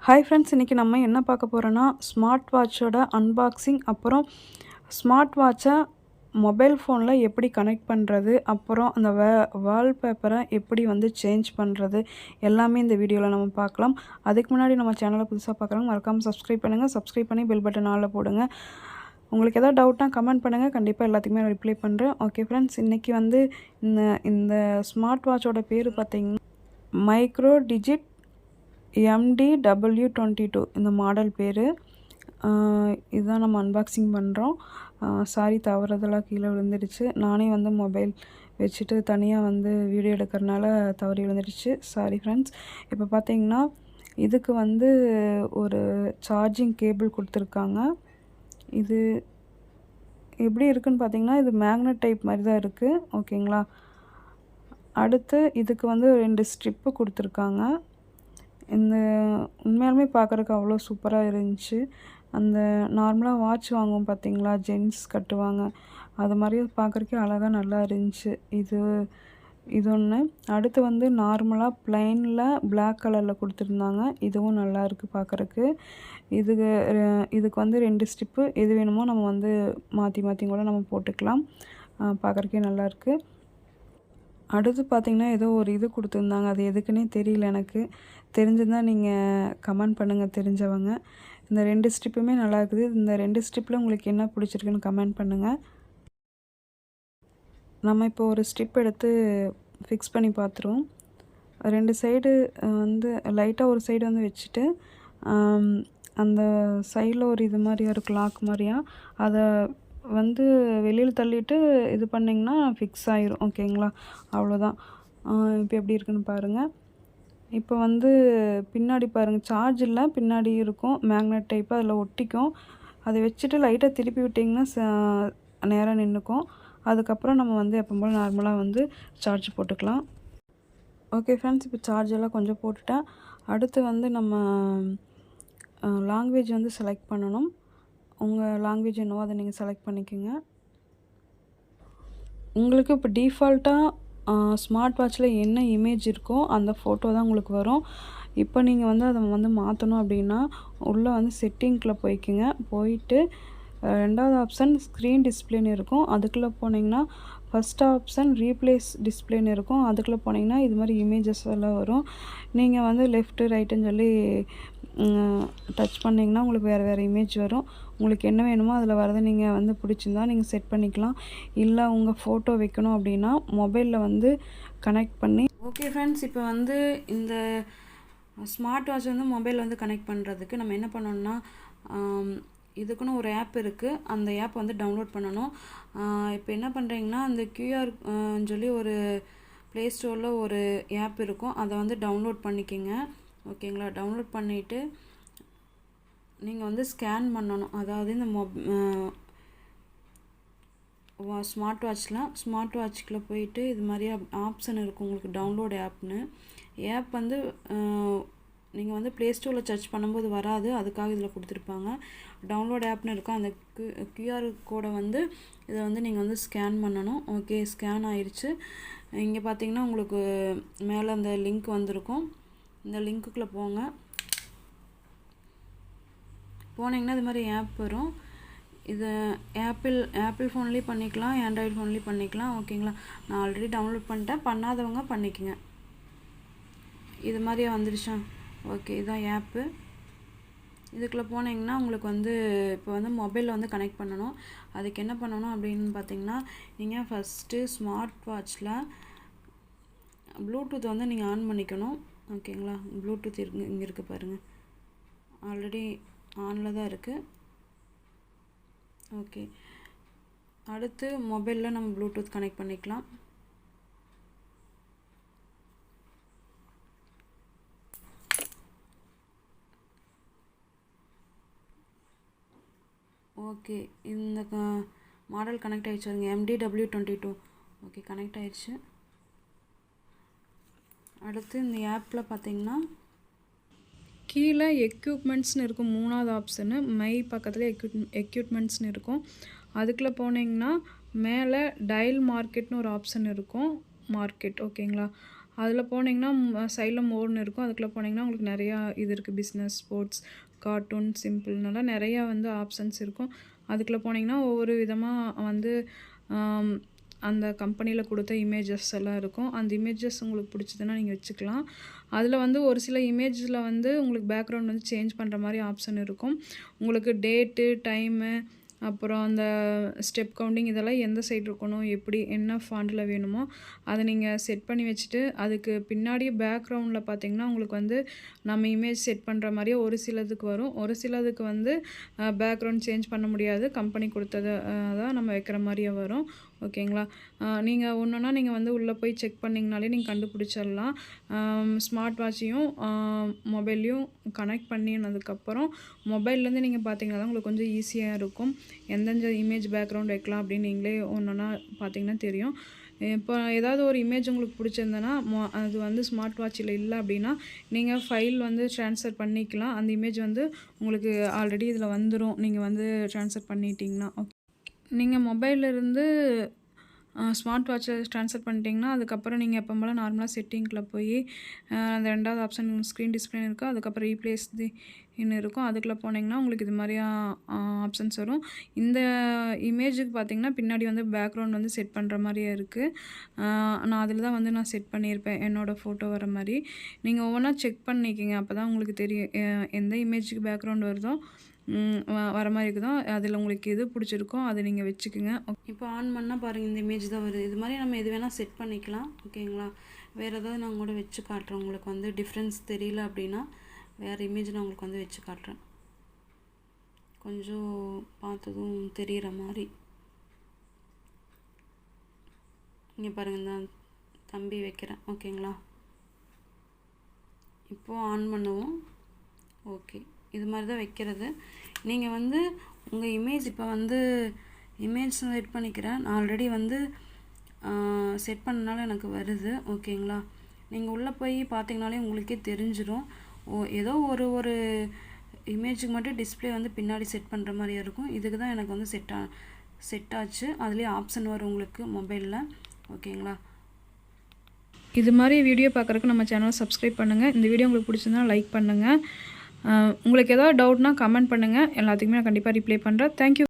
Hi friends, இன்றைக்கி நம்ம என்ன பார்க்க போகிறோன்னா ஸ்மார்ட் வாட்சோட அன்பாக்சிங், அப்புறம் ஸ்மார்ட் வாட்சை மொபைல் ஃபோனில் எப்படி கனெக்ட் பண்ணுறது, அப்புறம் அந்த வால்பேப்பரை எப்படி சேஞ்ச் பண்ணுறது, எல்லாமே இந்த வீடியோவில் நம்ம பார்க்கலாம். அதுக்கு முன்னாடி நம்ம சேனலை புதுசாக பார்க்குறோங்க, மறக்காமல் சப்ஸ்கிரைப் பண்ணுங்கள். சப்ஸ்கிரைப் பண்ணி பெல் பட்டன் ஆளில் போடுங்க. உங்களுக்கு எதாவது டவுட்னா கமெண்ட் பண்ணுங்கள், கண்டிப்பாக எல்லாத்துக்குமே நான் ரிப்ளை பண்ணுறேன். ஓகே ஃப்ரெண்ட்ஸ், இன்றைக்கி இந்த இந்த ஸ்மார்ட் வாட்சோட பேர் பார்த்திங்கன்னா மைக்ரோ டிஜிட் MDW22 இந்த மாடல் பேர். இதுதான் நம்ம அன்பாக்சிங் பண்ணுறோம். சாரி, தவறுதலாக கீழே விழுந்துடுச்சு. நானே மொபைல் வச்சுட்டு தனியாக வீடியோ எடுக்கிறனால தவறி விழுந்துடுச்சு. Sorry friends. இப்போ பார்த்தீங்கன்னா இதுக்கு ஒரு சார்ஜிங் கேபிள் கொடுத்துருக்காங்க. இது எப்படி இருக்குதுன்னு பார்த்தீங்கன்னா இது மேக்னெட் டைப் மாதிரி தான் இருக்குது. ஓகேங்களா. அடுத்து இதுக்கு 2 ஸ்ட்ரிப்பு கொடுத்துருக்காங்க. இந்த உண்மையாலுமே பார்க்குறக்கு அவ்வளோ சூப்பராக இருந்துச்சு. அந்த நார்மலாக வாட்ச் வாங்குவோம் பார்த்தீங்களா, ஜென்ஸ் கட்டுவாங்க, அது மாதிரியே பார்க்குறக்கே அழகாக நல்லா இருந்துச்சு. இது ஒன்று. அடுத்து நார்மலாக ப்ளைனில் பிளாக் கலரில் கொடுத்துருந்தாங்க. இதுவும் நல்லா இருக்குது பார்க்குறக்கு. இதுக்கு 2 ஸ்டிப்பு, எது வேணுமோ நம்ம மாற்றி மாற்றி கூட நம்ம போட்டுக்கலாம். பார்க்குறக்கே நல்லாயிருக்கு. அடுத்து பார்த்திங்கன்னா ஏதோ ஒரு இது கொடுத்துருந்தாங்க, அது எதுக்குன்னே தெரியல எனக்கு. தெரிஞ்சிருந்தால் நீங்கள் கமெண்ட் பண்ணுங்கள் தெரிஞ்சவங்க. இந்த 2 ஸ்ட்ரிப்புமே நல்லா இருக்குது. இந்த 2 ஸ்ட்ரிப்பில் உங்களுக்கு என்ன பிடிச்சிருக்குன்னு கமெண்ட் பண்ணுங்கள். நம்ம இப்போ ஒரு ஸ்ட்ரிப் எடுத்து ஃபிக்ஸ் பண்ணி பார்த்துருவோம். 2 சைடு லைட்டாக ஒரு சைடு வச்சுட்டு அந்த சைடில் ஒரு இது மாதிரியா இருக்கும், லாக் மாதிரியா, அதை வெளியில் தள்ளிட்டு இது பண்ணிங்கன்னா ஃபிக்ஸ் ஆயிரும். ஓகேங்களா, அவ்வளோதான். இப்போ எப்படி இருக்குன்னு பாருங்கள். இப்போ பின்னாடி பாருங்கள், சார்ஜ் இல்லை, பின்னாடி இருக்கும் மேக்னெட் டைப்பு, அதில் ஒட்டிக்கும். அதை வச்சுட்டு லைட்டாக திருப்பி விட்டிங்கன்னா நேராக நின்றுக்கும். அதுக்கப்புறம் நம்ம எப்போ போல் நார்மலாக சார்ஜ் போட்டுக்கலாம். ஓகே ஃப்ரெண்ட்ஸ், இப்போ சார்ஜ் எல்லாம் கொஞ்சம் போட்டுட்டேன். அடுத்து நம்ம லாங்குவேஜ் செலக்ட் பண்ணணும். உங்கள் லாங்குவேஜ் என்னவோ அதை நீங்கள் செலக்ட் பண்ணிக்கோங்க. உங்களுக்கு இப்போ டிஃபால்ட்டாக ஸ்மார்ட் வாட்சில் என்ன இமேஜ் இருக்கோ அந்த ஃபோட்டோ தான் உங்களுக்கு வரும். இப்போ நீங்கள் அதை மாற்றணும் அப்படின்னா உள்ளே செட்டிங்கில் போய்க்குங்க. போயிட்டு 2வது ஆப்ஷன் ஸ்க்ரீன் டிஸ்பிளேன்னு இருக்கும், அதுக்குள்ளே போனீங்கன்னா ஃபஸ்ட் ஆப்ஷன் ரீப்ளேஸ் டிஸ்பிளேன்னு இருக்கும், அதுக்குள்ளே போனீங்கன்னா இது மாதிரி இமேஜஸ் எல்லாம் வரும். நீங்கள் லெஃப்ட்டு ரைட்டுன்னு சொல்லி டச் பண்ணிங்கன்னா உங்களுக்கு வேறு இமேஜ் வரும். உங்களுக்கு என்ன வேணுமோ அதில் வரதை நீங்கள் பிடிச்சிருந்தா நீங்கள் செட் பண்ணிக்கலாம். இல்லை உங்கள் ஃபோட்டோ வைக்கணும் அப்படின்னா மொபைலில் கனெக்ட் பண்ணி. ஓகே ஃப்ரெண்ட்ஸ், இப்போ இந்த ஸ்மார்ட் வாட்ச் மொபைல் கனெக்ட் பண்ணுறதுக்கு நம்ம என்ன பண்ணணும்னா, இதுக்குன்னு ஒரு ஆப் இருக்குது, அந்த ஆப் டவுன்லோட் பண்ணணும். இப்போ என்ன பண்ணுறீங்கன்னா அந்த QR சொல்லி ஒரு ப்ளே ஸ்டோரில் ஒரு ஆப் இருக்கும், அதை டவுன்லோட் பண்ணிக்கோங்க. ஓகேங்களா. டவுன்லோட் பண்ணிவிட்டு நீங்கள் ஸ்கேன் பண்ணணும். அதாவது இந்த ஸ்மார்ட் வாட்ச்குள்ளே போயிட்டு இது மாதிரி ஆப்ஷன் இருக்கும் உங்களுக்கு, டவுன்லோட் ஆப்னு. ஆப் நீங்கள் ப்ளே ஸ்டோரில் சர்ச் பண்ணும்போது வராது, அதுக்காக இதில் கொடுத்துருப்பாங்க. டவுன்லோட் ஆப்னு இருக்கும், அந்த QR கோடை இதை நீங்கள் ஸ்கேன் பண்ணணும். ஓகே, ஸ்கேன் ஆயிடுச்சு. இங்கே பார்த்தீங்கன்னா உங்களுக்கு மேலே அந்த லிங்க் வந்திருக்கும், இந்த லிங்க்குள்ளே போங்க. போனீங்கன்னா இது மாதிரி ஆப் வரும். இது ஆப்பிள் ஃபோன்லேயும் பண்ணிக்கலாம், ஆண்ட்ராய்டு ஃபோன்லேயும் பண்ணிக்கலாம். ஓகேங்களா. நான் ஆல்ரெடி டவுன்லோட் பண்ணிட்டேன், பண்ணாதவங்க பண்ணிக்கோங்க. இது மாதிரியே வந்துடுச்சா. ஓகே, இதுதான் ஆப்பு. இதுக்குள்ளே போனீங்கன்னா உங்களுக்கு இப்போ மொபைலில் கனெக்ட் பண்ணணும். அதுக்கு என்ன பண்ணணும் அப்படின்னு பார்த்தீங்கன்னா, நீங்கள் ஃபஸ்ட்டு ஸ்மார்ட் வாட்சில் ப்ளூடூத் நீங்கள் ஆன் பண்ணிக்கணும். ஓகேங்களா. ப்ளூடூத் இங்கே இருக்குது பாருங்கள், ஆல்ரெடி ஆனில் தான் இருக்குது. ஓகே, அடுத்து மொபைலில் நம்ம ப்ளூடூத் கனெக்ட் பண்ணிக்கலாம். ஓகே, இந்த மாடல் கனெக்ட் ஆகிடுச்சு பாருங்க, MDW22. ஓகே, கனெக்ட் ஆகிடுச்சு. அடுத்து இந்த ஆப்பில் பார்த்தீங்கன்னா கீழே எக்யூப்மெண்ட்ஸ்னு இருக்கும், 3வது ஆப்ஷனு மை பக்கத்தில் எக்யூப்மெண்ட்ஸ்னு இருக்கும். அதுக்குள்ளே போனீங்கன்னா மேலே டயல் மார்க்கெட்னு ஒரு ஆப்ஷன் இருக்கும், மார்க்கெட். ஓகேங்களா. அதில் போனீங்கன்னா சைடில் மோர்னு இருக்கும். அதுக்குள்ளே போனீங்கன்னா உங்களுக்கு நிறையா இது இருக்குது. பிஸ்னஸ், ஸ்போர்ட்ஸ், கார்ட்டூன், சிம்பிள்னால நிறையா வந்து ஆப்ஷன்ஸ் இருக்கும். அதுக்குள்ளே போனீங்கன்னா ஒவ்வொரு விதமாக வந்து அந்த கம்பெனியில் கொடுத்த இமேஜஸ் எல்லாம் இருக்கும். அந்த இமேஜஸ் உங்களுக்கு பிடிச்சதுன்னா நீங்கள் வச்சுக்கலாம். அதில் வந்து ஒரு சில இமேஜில் வந்து உங்களுக்கு பேக்ரவுண்ட் வந்து சேஞ்ச் பண்ணுற மாதிரி ஆப்ஷன் இருக்கும். உங்களுக்கு டேட்டு, டைமு, அப்புறம் அந்த ஸ்டெப் கவுண்டிங் இதெல்லாம் எந்த சைடு இருக்கணும், எப்படி என்ன ஃபாண்டில் வேணுமோ அதை நீங்கள் செட் பண்ணி வச்சுட்டு, அதுக்கு பின்னாடி பேக்ரவுண்டில் பார்த்தீங்கன்னா உங்களுக்கு வந்து நம்ம இமேஜ் செட் பண்ணுற மாதிரியே ஒரு சிலதுக்கு வரும். ஒரு சிலதுக்கு வந்து பேக்ரவுண்ட் சேஞ்ச் பண்ண முடியாது. கம்பெனி கொடுத்ததை தான் நம்ம வைக்கிற மாதிரியே வரும். ஓகேங்களா? நீங்கள் ஒன்றுனா நீங்கள் வந்து உள்ளே போய் செக் பண்ணிங்கனாலே நீங்கள் கண்டுபிடிச்சிடலாம். ஸ்மார்ட் வாட்சையும் மொபைல்லையும் கனெக்ட் பண்ணினதுக்கப்புறம் மொபைல்லேருந்து நீங்கள் பார்த்தீங்கன்னா தான் உங்களுக்கு கொஞ்சம் ஈஸியாக இருக்கும். எந்தெந்த இமேஜ் பேக்ரவுண்ட் வைக்கலாம் அப்படின்னு நீங்களே ஒன்றுனா பார்த்தீங்கன்னா தெரியும். இப்போ ஏதாவது ஒரு இமேஜ் உங்களுக்கு பிடிச்சிருந்தனா அது வந்து ஸ்மார்ட் வாட்சில் இல்லை அப்படின்னா நீங்கள் ஃபைல் வந்து ட்ரான்ஸ்ஃபர் பண்ணிக்கலாம். அந்த இமேஜ் வந்து உங்களுக்கு ஆல்ரெடி இதில் வந்துடும். நீங்கள் வந்து ட்ரான்ஸ்ஃபர் பண்ணிட்டீங்கன்னா. நீங்கள் மொபைல்லேருந்து ஸ்மார்ட் வாட்சை ட்ரான்ஸ்ஃபர் பண்ணிட்டீங்கன்னா அதுக்கப்புறம் நீங்கள் எப்போ போல் நார்மலாக செட்டிங்கில் போய் அந்த 2வது ஆப்ஷன் ஸ்க்ரீன் டிஸ்பிளே இருக்கும். அதுக்கப்புறம் ரீப்ளேஸ் தி இன்னும் இருக்கும். அதுக்குள்ளே போனீங்கன்னா உங்களுக்கு இது மாதிரியா ஆப்ஷன்ஸ் வரும். இந்த இமேஜுக்கு பார்த்தீங்கன்னா பின்னாடி வந்து பேக்ரவுண்ட் வந்து செட் பண்ணுற மாதிரியே இருக்குது. நான் அதில் தான் வந்து நான் செட் பண்ணியிருப்பேன் என்னோடய ஃபோட்டோ வர மாதிரி. நீங்கள் ஒவ்வொன்றா செக் பண்ணிக்கிங்க. அப்போ தான் உங்களுக்கு தெரியும் எந்த இமேஜுக்கு பேக்ரவுண்ட் வருதோ வர மாதிரி இருக்குதோ அதில் உங்களுக்கு எது பிடிச்சிருக்கோ அதை நீங்கள் வச்சுக்கோங்க. இப்போ ஆன் பண்ணால் பாருங்கள் இந்த இமேஜ் தான் வருது. இது மாதிரி நம்ம எது வேணால் செட் பண்ணிக்கலாம். ஓகேங்களா? வேறு ஏதாவது நான் கூட வச்சு காட்டுறேன். உங்களுக்கு வந்து டிஃப்ரென்ஸ் தெரியல அப்படின்னா வேறு இமேஜ் நான் உங்களுக்கு வந்து வச்சு காட்டுறேன். கொஞ்சம் பார்த்ததும் தெரிகிற மாதிரி. இங்கே பாருங்கள் இந்த தம்பி வைக்கிறேன். ஓகேங்களா? இப்போது ஆன் பண்ணுவோம். ஓகே, இது மாதிரி தான் வைக்கிறது. நீங்கள் வந்து உங்கள் இமேஜ் இப்போ வந்து இமேஜ் செட் பண்ணிக்கிறேன். நான் ஆல்ரெடி வந்து செட் பண்ணனால எனக்கு வருது. ஓகேங்களா? நீங்கள் உள்ளே போய் பார்த்தீங்கனாலே உங்களுக்கே தெரிஞ்சிடும். ஏதோ ஒரு இமேஜுக்கு மட்டும் டிஸ்பிளே வந்து பின்னாடி செட் பண்ணுற மாதிரியே இருக்கும். இதுக்கு தான் எனக்கு வந்து செட் ஆச்சு. அதுலேயே ஆப்ஷன் வரும் உங்களுக்கு மொபைலில். ஓகேங்களா? இது மாதிரி வீடியோ பார்க்குறதுக்கு நம்ம சேனலை சப்ஸ்கிரைப் பண்ணுங்கள். இந்த வீடியோ உங்களுக்கு பிடிச்சிருந்தா லைக் பண்ணுங்கள். உங்களுக்கு ஏதாவது டவுட்னா கமெண்ட் பண்ணுங்கள். எல்லாத்துக்குமே நான் கண்டிப்பாக ரிப்ளை பண்ணுறேன். தேங்க்யூ.